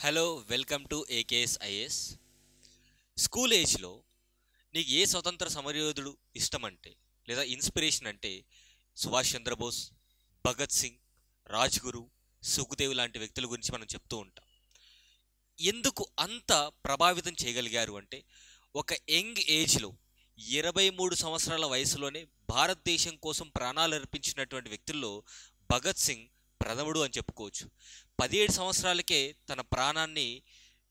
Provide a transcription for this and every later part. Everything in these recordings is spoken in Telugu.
Hello welcome to AKS IAS. School ఏజ్లో నీకు ఏ స్వతంత్ర సమరయోధుడు ఇష్టమంటే లేదా ఇన్స్పిరేషన్ అంటే సుభాష్ చంద్రబోస్, భగత్ సింగ్, రాజ్గురు, సుఖ్దేవ్ లాంటి వ్యక్తుల గురించి మనం చెప్తూ ఉంటాం. ఎందుకు అంత ప్రభావితం చేయగలిగారు అంటే ఒక యంగ్ ఏజ్లో 23 సంవత్సరాల వయసులోనే భారతదేశం కోసం ప్రాణాలు అర్పించినటువంటి వ్యక్తుల్లో భగత్ సింగ్ ప్రథముడు అని చెప్పుకోవచ్చు. 17 సంవత్సరాలకే తన ప్రాణాన్ని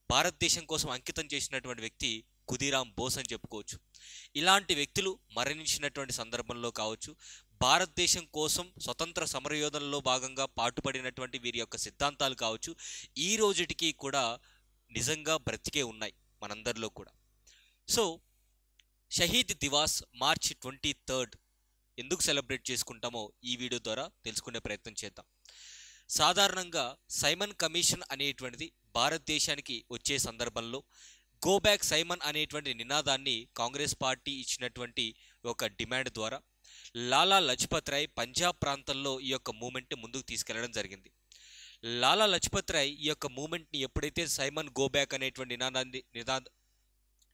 భారతదేశం కోసం అంకితం చేసినటువంటి వ్యక్తి ఖుదీరామ్ బోస్ అని చెప్పుకోవచ్చు. ఇలాంటి వ్యక్తులు మరణించినటువంటి సందర్భంలో కావచ్చు, భారతదేశం కోసం స్వతంత్ర సమరయోధనలో భాగంగా పాటుపడినటువంటి వీరి యొక్క సిద్ధాంతాలు కావచ్చు, ఈ రోజుటికి కూడా నిజంగా బ్రతికే ఉన్నాయి మనందరిలో కూడా. సో షహీద్ దివాస్ మార్చి 23 ఎందుకు సెలబ్రేట్ చేసుకుంటామో ఈ వీడియో ద్వారా తెలుసుకునే ప్రయత్నం చేద్దాం. సాధారణంగా సైమన్ కమిషన్ అనేటువంటిది భారతదేశానికి వచ్చే సందర్భంలో గో బ్యాక్ సైమన్ అనేటువంటి నినాదాన్ని కాంగ్రెస్ పార్టీ ఇచ్చినటువంటి ఒక డిమాండ్ ద్వారా లాలా లజపత్ రాయ్ పంజాబ్ ప్రాంతంలో ఈ యొక్క మూమెంట్ని ముందుకు తీసుకెళ్లడం జరిగింది. లాలా లజపత్ రాయ్ ఈ యొక్క మూమెంట్ని ఎప్పుడైతే సైమన్ గో బ్యాక్ అనేటువంటి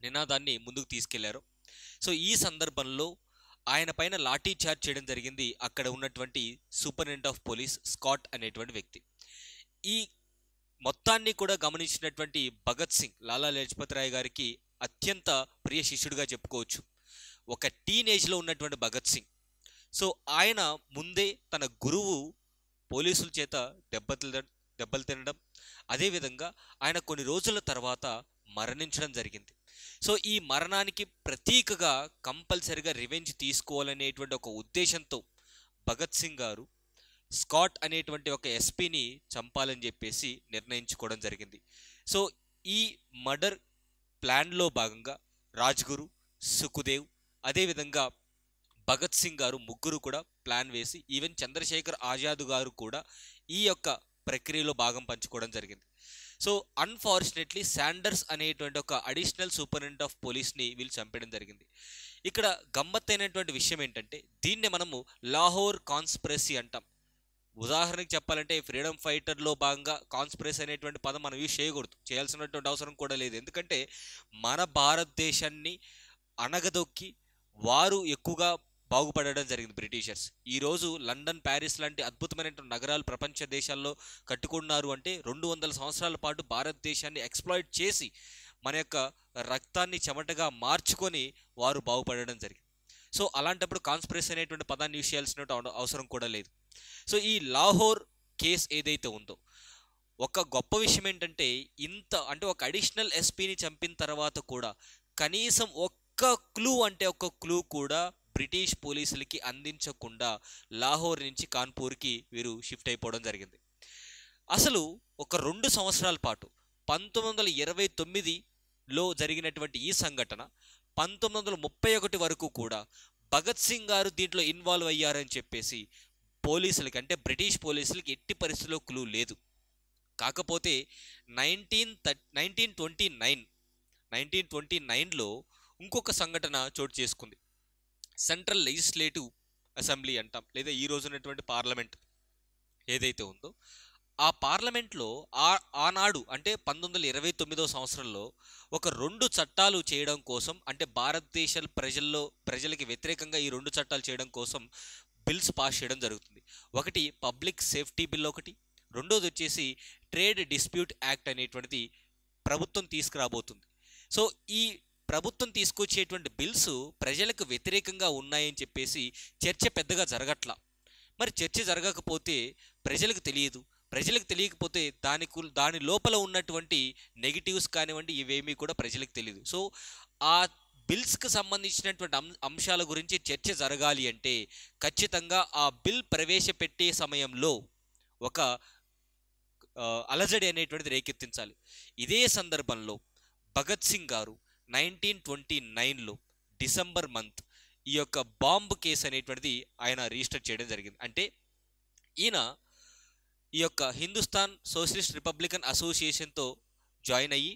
నినాదాన్ని ముందుకు తీసుకెళ్లారో, సో ఈ సందర్భంలో ఆయన పైన లాఠీ చార్జ్ చేయడం జరిగింది అక్కడ ఉన్నటువంటి సూపరింటెండెంట్ ఆఫ్ పోలీస్ స్కాట్ అనేటువంటి వ్యక్తి. ఈ మొత్తాన్ని కూడా గమనించినటువంటి భగత్ సింగ్ లాలా లజపత్ రాయ్ గారికి అత్యంత ప్రియ శిష్యుడిగా చెప్పుకోవచ్చు. ఒక టీనేజ్లో ఉన్నటువంటి భగత్ సింగ్, సో ఆయన ముందే తన గురువు పోలీసుల చేత దెబ్బలు తినడం, అదేవిధంగా ఆయన కొన్ని రోజుల తర్వాత మరణించడం జరిగింది. సో ఈ మరణానికి ప్రతీకగా కంపల్సరిగా రివెంజ్ తీసుకోవాలనేటువంటి ఒక ఉద్దేశంతో భగత్ సింగ్ గారు స్కాట్ అనేటువంటి ఒక ఎస్పీని చంపాలని చెప్పేసి నిర్ణయించుకోవడం జరిగింది. సో ఈ మర్డర్ ప్లాన్లో భాగంగా రాజ్గురు, సుఖ్దేవ్, అదేవిధంగా భగత్ సింగ్ గారు ముగ్గురు కూడా ప్లాన్ వేసి ఈవెన్ చంద్రశేఖర్ ఆజాద్ గారు కూడా ఈ యొక్క ప్రక్రియలో భాగం పంచుకోవడం జరిగింది. సో అన్ఫార్చునేట్లీ శాండర్స్ అనేటువంటి ఒక అడిషనల్ సూపరింటెండెంట్ ఆఫ్ పోలీస్ని వీళ్ళు చంపడం జరిగింది. ఇక్కడ గమ్మత్తైనటువంటి విషయం ఏంటంటే దీన్ని మనము లాహోర్ కాన్స్పిరసీ అంటాం. ఉదాహరణకి చెప్పాలంటే ఫ్రీడమ్ ఫైటర్లో భాగంగా కాన్స్పిరసీ అనేటువంటి పదం మనం యూజ్ చేయకూడదు, చేయాల్సినటువంటి అవసరం కూడా లేదు. ఎందుకంటే మన భారతదేశాన్ని అణగదొక్కి వారు ఎక్కువగా బాగుపడడం జరిగింది బ్రిటిషర్స్. ఈరోజు లండన్, ప్యారిస్ లాంటి అద్భుతమైనటువంటి నగరాలు ప్రపంచ దేశాల్లో కట్టుకున్నారు అంటే 200 సంవత్సరాల పాటు భారతదేశాన్ని ఎక్స్ప్లాయిట్ చేసి మన యొక్క రక్తాన్ని చెమటగా మార్చుకొని వారు బాగుపడడం జరిగింది. సో అలాంటప్పుడు కాన్స్పిరసీ అనేటువంటి పదాన్ని యూజ్ చేయాల్సిన అవసరం కూడా లేదు. సో ఈ లాహోర్ కేస్ ఏదైతే ఉందో, ఒక గొప్ప విషయం ఏంటంటే ఒక అడిషనల్ ఎస్పీని చంపిన తర్వాత కూడా కనీసం ఒక్క క్లూ కూడా బ్రిటిష్ పోలీసులకి అందించకుండా లాహోర్ నుంచి కాన్పూర్కి వీరు షిఫ్ట్ అయిపోవడం జరిగింది. అసలు ఒక 2 సంవత్సరాల పాటు 1929లో జరిగినటువంటి ఈ సంఘటన 1931 వరకు కూడా భగత్ సింగ్ గారు దీంట్లో ఇన్వాల్వ్ అయ్యారని చెప్పేసి పోలీసులకి, అంటే బ్రిటిష్ పోలీసులకి ఎట్టి పరిస్థితుల్లో క్లూ లేదు. కాకపోతే 1929లో ఇంకొక సంఘటన చోటు చేసుకుంది. సెంట్రల్ లెజిస్లేటివ్ అసెంబ్లీ అంటాం, లేదా ఈ రోజు ఉన్నటువంటి పార్లమెంట్ ఏదైతే ఉందో ఆ పార్లమెంట్లో ఆనాడు అంటే 1929వ సంవత్సరంలో ఒక 2 చట్టాలు చేయడం కోసం, అంటే భారతదేశ ప్రజలకి వ్యతిరేకంగా ఈ 2 చట్టాలు చేయడం కోసం బిల్స్ పాస్ చేయడం జరుగుతుంది. ఒకటి పబ్లిక్ సేఫ్టీ బిల్, ఒకటి రెండోది వచ్చేసి ట్రేడ్ డిస్ప్యూట్ యాక్ట్ అనేటువంటిది ప్రభుత్వం తీసుకురాబోతుంది. సో ఈ ప్రభుత్వం తీసుకొచ్చేటువంటి బిల్స్ ప్రజలకు వ్యతిరేకంగా ఉన్నాయని చెప్పేసి చర్చ పెద్దగా జరగట్లా. మరి చర్చ జరగకపోతే ప్రజలకు తెలియకపోతే దాని లోపల ఉన్నటువంటి నెగిటివ్స్ కానివ్వండి ఇవేమీ కూడా ప్రజలకు తెలియదు. సో ఆ బిల్స్కి సంబంధించినటువంటి అంశాల గురించి చర్చ జరగాలి అంటే ఖచ్చితంగా ఆ బిల్ ప్రవేశపెట్టే సమయంలో ఒక అలజడి అనేటువంటిది రేకెత్తించాలి. ఇదే సందర్భంలో భగత్ సింగ్ గారు 1929లో డిసెంబర్ మంత్ ఈ యొక్క బాంబు కేసు అనేటువంటిది ఆయన రిజిస్టర్ చేయడం జరిగింది. అంటే ఈయన ఈ యొక్క హిందుస్థాన్ సోషలిస్ట్ రిపబ్లికన్ అసోసియేషన్తో జాయిన్ అయ్యి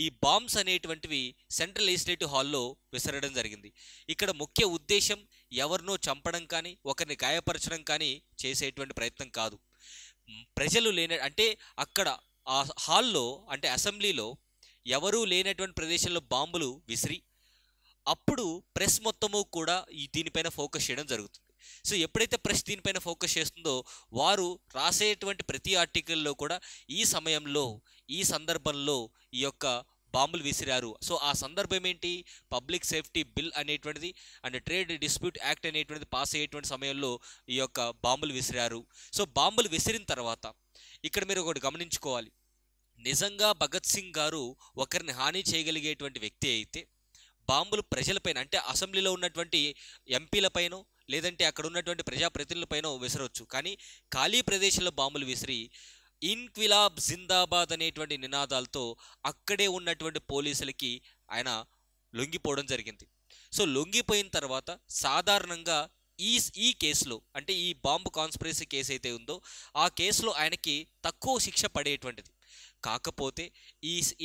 ఈ బాంబ్స్ అనేటువంటివి సెంట్రల్ లెజిస్లేటివ్ హాల్లో విసరడం జరిగింది. ఇక్కడ ముఖ్య ఉద్దేశం ఎవరినో చంపడం కానీ ఒకరిని గాయపరచడం కానీ చేసేటువంటి ప్రయత్నం కాదు. ప్రజలు అంటే అక్కడ ఆ హాల్లో అంటే అసెంబ్లీలో ఎవరూ లేనటువంటి ప్రదేశంలో బాంబులు విసిరి అప్పుడు ప్రెస్ మొత్తము కూడా దీనిపైన ఫోకస్ చేయడం జరుగుతుంది. సో ఎప్పుడైతే ప్రెస్ దీనిపైన ఫోకస్ చేస్తుందో వారు రాసేటువంటి ప్రతి ఆర్టికల్లో కూడా ఈ సమయంలో ఈ సందర్భంలో ఈ యొక్క బాంబులు విసిరారు. సో ఆ సందర్భం ఏంటి? పబ్లిక్ సేఫ్టీ బిల్ అనేటువంటిది అండ్ ట్రేడ్ డిస్ప్యూట్ యాక్ట్ అనేటువంటిది పాస్ అయ్యేటువంటి సమయంలో ఈ యొక్క బాంబులు విసిరారు. సో బాంబులు విసిరిన తర్వాత ఇక్కడ మీరు ఒకటి గమనించుకోవాలి. నిజంగా భగత్ సింగ్ గారు ఒకరిని హాని చేయగలిగేటువంటి వ్యక్తి అయితే బాంబులు ప్రజలపైన అంటే అసెంబ్లీలో ఉన్నటువంటి ఎంపీలపైనో లేదంటే అక్కడ ఉన్నటువంటి ప్రజాప్రతినిధులపైనో విసరవచ్చు. కానీ ఖాళీ ప్రదేశంలో బాంబులు విసిరి ఇన్క్విలాబ్ జిందాబాద్ అనేటువంటి నినాదాలతో అక్కడే ఉన్నటువంటి పోలీసులకి ఆయన లొంగిపోవడం జరిగింది. సో లొంగిపోయిన తర్వాత సాధారణంగా ఈ ఈ కేసులో అంటే ఈ బాంబు కాన్స్పిరసీ కేసు అయితే ఉందో ఆ కేసులో ఆయనకి తక్కువ శిక్ష పడేటువంటిది. కాకపోతే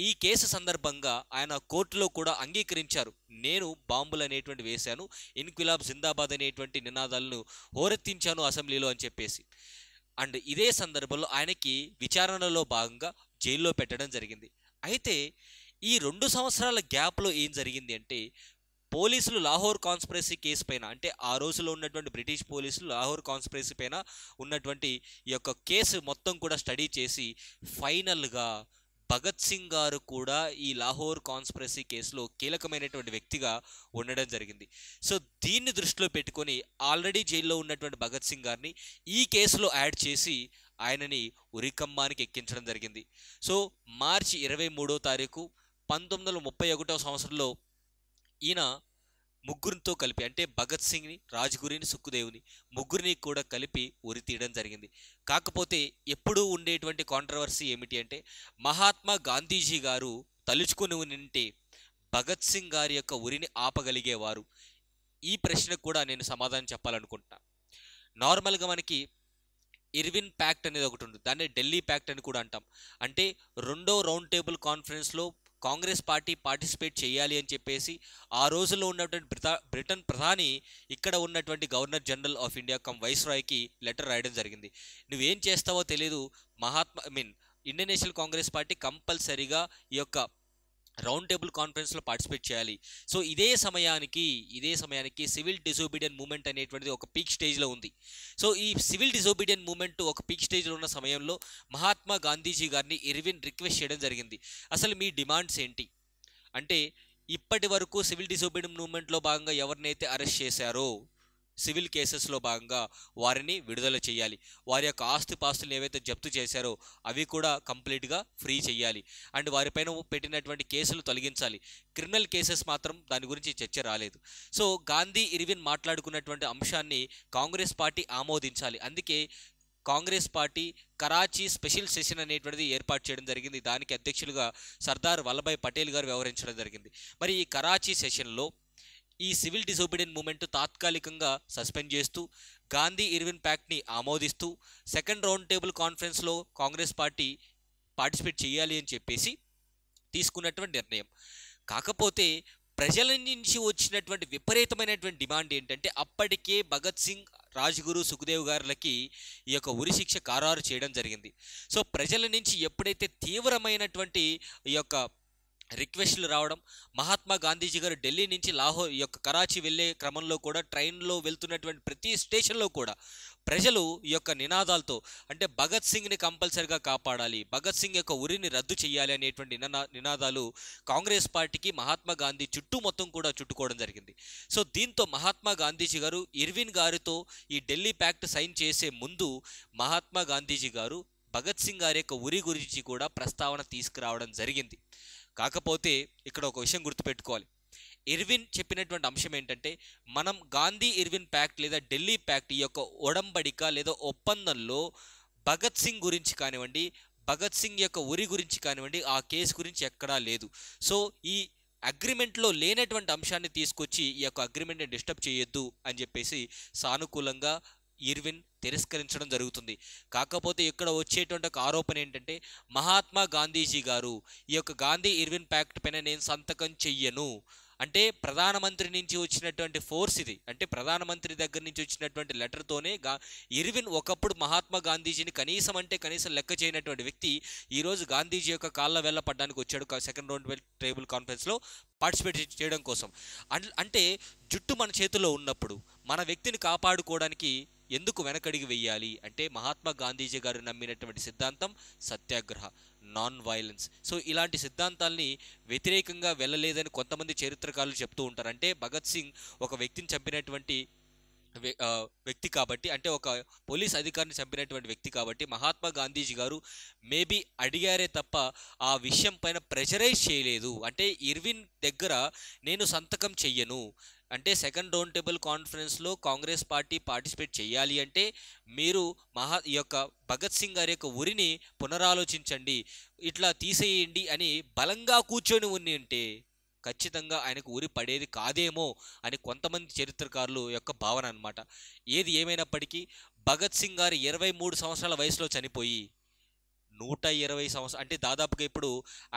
ఈ కేసు సందర్భంగా ఆయన కోర్టులో కూడా అంగీకరించారు, నేను బాంబులు అనేటువంటి వేశాను, ఇన్క్విలాబ్ జిందాబాద్ అనేటువంటి నినాదాలను హోరెత్తించాను అసెంబ్లీలో అని చెప్పేసి. అండ్ ఇదే సందర్భంలో ఆయనకి విచారణలో భాగంగా జైల్లో పెట్టడం జరిగింది. అయితే ఈ 2 సంవత్సరాల గ్యాప్లో ఏం జరిగింది అంటే పోలీసులు లాహోర్ కాన్స్పిరసీ కేసు పైన అంటే ఆ రోజులో ఉన్నటువంటి బ్రిటిష్ పోలీసులు లాహోర్ కాన్స్పిరసీ పైన ఉన్నటువంటి ఈ యొక్క కేసు మొత్తం కూడా స్టడీ చేసి ఫైనల్గా భగత్ సింగ్ గారు కూడా ఈ లాహోర్ కాన్స్పిరసీ కేసులో కీలకమైనటువంటి వ్యక్తిగా ఉండడం జరిగింది. సో దీన్ని దృష్టిలో పెట్టుకొని ఆల్రెడీ జైల్లో ఉన్నటువంటి భగత్ సింగ్ గారిని ఈ కేసులో యాడ్ చేసి ఆయనని ఉరికమ్మానికి ఎక్కించడం జరిగింది. సో మార్చి 23వ తారీఖు 1931వ సంవత్సరంలో ఈయన ముగ్గురితో కలిపి అంటే భగత్ సింగ్ని, రాజ్గురిని, సుఖ్దేవ్ని ముగ్గురిని కూడా కలిపి ఉరి తీయడం జరిగింది. కాకపోతే ఎప్పుడూ ఉండేటువంటి కాంట్రవర్సీ ఏమిటి అంటే మహాత్మా గాంధీజీ గారు తలుచుకుని ఉంటే భగత్ సింగ్ గారి యొక్క ఉరిని ఆపగలిగేవారు. ఈ ప్రశ్నకు కూడా నేను సమాధానం చెప్పాలనుకుంటున్నా. నార్మల్గా మనకి ఇర్విన్ ప్యాక్ట్ అనేది ఒకటి ఉంటుంది, దాన్ని ఢిల్లీ ప్యాక్ట్ అని కూడా అంటాం. అంటే 2వ రౌండ్ టేబుల్ కాన్ఫరెన్స్లో కాంగ్రెస్ పార్టీ పార్టిసిపేట్ చేయాలి అని చెప్పేసి ఆ రోజుల్లో ఉన్నటువంటి బ్రిటన్ ప్రధాని ఇక్కడ ఉన్నటువంటి గవర్నర్ జనరల్ ఆఫ్ ఇండియా వైస్రాయ్కి లెటర్ రాయడం జరిగింది. నువ్వేం చేస్తావో తెలీదు, ఇండియన్ నేషనల్ కాంగ్రెస్ పార్టీ కంపల్సరీగా ఈ యొక్క రౌండ్ టేబుల్ కాన్ఫరెన్స్లో పార్టిసిపేట్ చేయాలి. సో ఇదే సమయానికి సివిల్ డిసోబీడియన్ మూమెంట్ అనేటువంటిది ఒక పీక్ స్టేజ్లో ఉంది. సో ఈ సివిల్ డిసోబీడియన్ మూమెంట్ ఒక పీక్ స్టేజ్లో ఉన్న సమయంలో మహాత్మా గాంధీజీ గారిని ఇర్విన్ రిక్వెస్ట్ చేయడం జరిగింది, అసలు మీ డిమాండ్స్ ఏంటి అంటే ఇప్పటి వరకు సివిల్ డిసోబీడియన్ మూమెంట్లో భాగంగా ఎవరినైతే అరెస్ట్ చేశారో సివిల్ కేసెస్లో భాగంగా వారిని విడుదల చేయాలి, వారి యొక్క ఆస్తిపాస్తులు ఏవైతే జప్తు చేశారో అవి కూడా కంప్లీట్గా ఫ్రీ చేయాలి, అండ్ వారిపైన పెట్టినటువంటి కేసులు తొలగించాలి. క్రిమినల్ కేసెస్ మాత్రం దాని గురించి చర్చ రాలేదు. సో గాంధీ ఇర్విన్ మాట్లాడుకున్నటువంటి అంశాన్ని కాంగ్రెస్ పార్టీ ఆమోదించాలి. అందుకే Congress party Karachi special session అనేటువంటిది ఏర్పాటు చేయడం జరిగింది. దానికి అధ్యక్షులుగా సర్దార్ వల్లభాయ్ పటేల్ గారు వ్యవహరించడం జరిగింది. మరి ఈ కరాచీ సెషన్లో ఈ సివిల్ డిసోబీడియన్ మూమెంట్ తాత్కాలికంగా సస్పెండ్ చేస్తూ గాంధీ ఇర్విన్ ప్యాక్ట్ని ఆమోదిస్తూ 2nd రౌండ్ టేబుల్ కాన్ఫరెన్స్లో కాంగ్రెస్ పార్టీ పార్టిసిపేట్ చేయాలి అని చెప్పేసి తీసుకున్నటువంటి నిర్ణయం. కాకపోతే ప్రజల నుంచి వచ్చినటువంటి విపరీతమైనటువంటి డిమాండ్ ఏంటంటే అప్పటికే భగత్ సింగ్, రాజ్గురు, సుఖ్దేవ్ గారులకి ఈ యొక్క ఉరిశిక్ష ఖరారు చేయడం జరిగింది. సో ప్రజల నుంచి ఎప్పుడైతే తీవ్రమైనటువంటి ఈ యొక్క రిక్వెస్ట్లు రావడం, మహాత్మా గాంధీజీ గారు ఢిల్లీ నుంచి లాహోర్ ఈ యొక్క కరాచీ వెళ్ళే క్రమంలో కూడా ట్రైన్లో వెళ్తున్నటువంటి ప్రతి స్టేషన్లో కూడా ప్రజలు ఈ యొక్క నినాదాలతో అంటే భగత్ సింగ్ని కంపల్సరిగా కాపాడాలి, భగత్ సింగ్ యొక్క ఉరిని రద్దు చేయాలి అనేటువంటి నినాదాలు కాంగ్రెస్ పార్టీకి మహాత్మా గాంధీ చుట్టూ మొత్తం కూడా చుట్టుకోవడం జరిగింది. సో దీంతో మహాత్మా గాంధీజీ గారు ఇర్విన్ గారితో ఈ ఢిల్లీ ప్యాక్ట్ సైన్ చేసే ముందు మహాత్మా గాంధీజీ గారు భగత్ సింగ్ గారి యొక్క ఉరి గురించి కూడా ప్రస్తావన తీసుకురావడం జరిగింది. కాకపోతే ఇక్కడ ఒక విషయం గుర్తుపెట్టుకోవాలి, ఇర్విన్ చెప్పినటువంటి అంశం ఏంటంటే మనం గాంధీ ఇర్విన్ ప్యాక్ట్ లేదా ఢిల్లీ ప్యాక్ట్ ఈ యొక్క ఒడంబడిక లేదా ఒప్పందంలో భగత్ సింగ్ గురించి కానివ్వండి, భగత్ సింగ్ యొక్క ఉరి గురించి కానివ్వండి, ఆ కేసు గురించి ఎక్కడా లేదు. సో ఈ అగ్రిమెంట్లో లేనటువంటి అంశాన్ని తీసుకొచ్చి ఈ యొక్క అగ్రిమెంట్ని డిస్టర్బ్ చేయొద్దు అని చెప్పేసి సానుకూలంగా ఇర్విన్ తిరస్కరించడం జరుగుతుంది. కాకపోతే ఇక్కడ వచ్చేటువంటి ఒక ఆరోపణ ఏంటంటే మహాత్మా గాంధీజీ గారు ఈ యొక్క గాంధీ ఇర్విన్ ప్యాక్ట్ పైన నేను సంతకం చెయ్యను, అంటే ప్రధానమంత్రి నుంచి వచ్చినటువంటి ఫోర్స్ ఇది. అంటే ప్రధానమంత్రి దగ్గర నుంచి వచ్చినటువంటి లెటర్తోనే ఇర్విన్ ఒకప్పుడు మహాత్మా గాంధీజీని కనీసం అంటే కనీసం లెక్క చేయనటువంటి వ్యక్తి ఈరోజు గాంధీజీ యొక్క కాళ్ళ వేళ్ళ పడ్డానికి వచ్చాడు సెకండ్ రౌండ్ టేబుల్ కాన్ఫరెన్స్లో పార్టిసిపేట్ చేయడం కోసం. అంటే జుట్టు మన చేతిలో ఉన్నప్పుడు మన వ్యక్తిని కాపాడుకోవడానికి ఎందుకు వెనకడిగి వెయ్యాలి అంటే మహాత్మా గాంధీజీ గారు నమ్మినటువంటి సిద్ధాంతం సత్యాగ్రహ, నాన్ వైలెన్స్. సో ఇలాంటి సిద్ధాంతాల్ని వ్యతిరేకంగా వెళ్ళలేదని కొంతమంది చరిత్రకారులు చెప్తూ ఉంటారు. అంటే భగత్ సింగ్ ఒక వ్యక్తిని చంపినటువంటి వ్యక్తి కాబట్టి, అంటే ఒక పోలీస్ అధికారిని చంపినటువంటి వ్యక్తి కాబట్టి మహాత్మా గాంధీజీ గారు మేబీ అడిగారే తప్ప ఆ విషయం పైన ప్రెషరైజ్ చేయలేదు. అంటే ఇర్విన్ దగ్గర నేను సంతకం చెయ్యను అంటే సెకండ్ రౌండ్ టేబుల్ కాన్ఫరెన్స్లో కాంగ్రెస్ పార్టీ పార్టిసిపేట్ చేయాలి అంటే మీరు ఈ యొక్క భగత్ సింగ్ గారి యొక్క ఉరిని పునరాలోచించండి, ఇట్లా తీసేయండి అని బలంగా కూర్చొని ఉన్ని ఉంటే ఖచ్చితంగా ఆయనకు ఉరి పడేది కాదేమో అని కొంతమంది చరిత్రకారులు యొక్క భావన అనమాట. ఏది ఏమైనప్పటికీ భగత్ సింగ్ గారు 23 సంవత్సరాల వయసులో చనిపోయి 120 సంవత్సరాలు అంటే దాదాపుగా ఇప్పుడు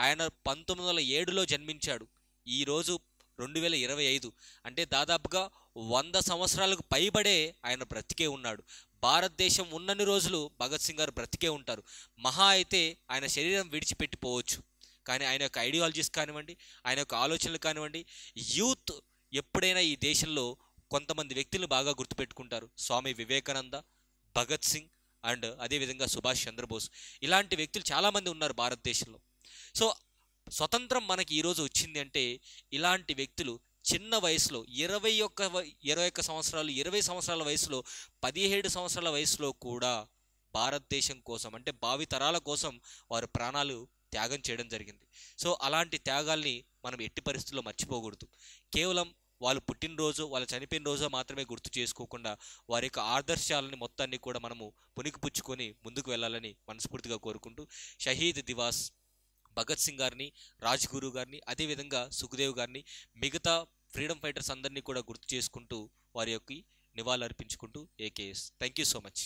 ఆయన 1907లో జన్మించాడు, ఈరోజు 2025 అంటే దాదాపుగా 100 సంవత్సరాలకు పైబడే ఆయన బ్రతికే ఉన్నాడు. భారతదేశం ఉన్నన్ని రోజులు భగత్ సింగ్ గారు బ్రతికే ఉంటారు. మహా అయితే ఆయన శరీరం విడిచిపెట్టిపోవచ్చు, కానీ ఆయన యొక్క ఐడియాలజీస్ కానివ్వండి, ఆయన యొక్క ఆలోచనలు కానివ్వండి, యూత్ ఎప్పుడైనా ఈ దేశంలో కొంతమంది వ్యక్తులను బాగా గుర్తుపెట్టుకుంటారు. స్వామి వివేకానంద, భగత్ సింగ్ అండ్ అదేవిధంగా సుభాష్ చంద్రబోస్, ఇలాంటి వ్యక్తులు చాలామంది ఉన్నారు భారతదేశంలో. సో స్వతంత్రం మనకి ఈరోజు వచ్చింది అంటే ఇలాంటి వ్యక్తులు చిన్న వయసులో 21 సంవత్సరాలు 20 సంవత్సరాల వయసులో 17 సంవత్సరాల వయసులో కూడా భారతదేశం కోసం అంటే భావి తరాల కోసం వారు ప్రాణాలు త్యాగం చేయడం జరిగింది. సో అలాంటి త్యాగాల్ని మనం ఎట్టి పరిస్థితుల్లో మర్చిపోకూడదు. కేవలం వాళ్ళు పుట్టినరోజు వాళ్ళు చనిపోయిన రోజు మాత్రమే గుర్తు చేసుకోకుండా వారి యొక్క ఆదర్శాలని మొత్తాన్ని కూడా మనము పుణికిపుచ్చుకొని ముందుకు వెళ్ళాలని మనస్ఫూర్తిగా కోరుకుంటూ షహీద్ దివాస్ భగత్ సింగ్ గారిని, రాజ్గురు గారిని, అదేవిధంగా సుఖదేవ్ గారిని, మిగతా ఫ్రీడమ్ ఫైటర్స్ అందరినీ కూడా గుర్తు చేసుకుంటూ వారి యొక్క నివాళులు అర్పించుకుంటూ ఏకేఎస్. Thank you so much.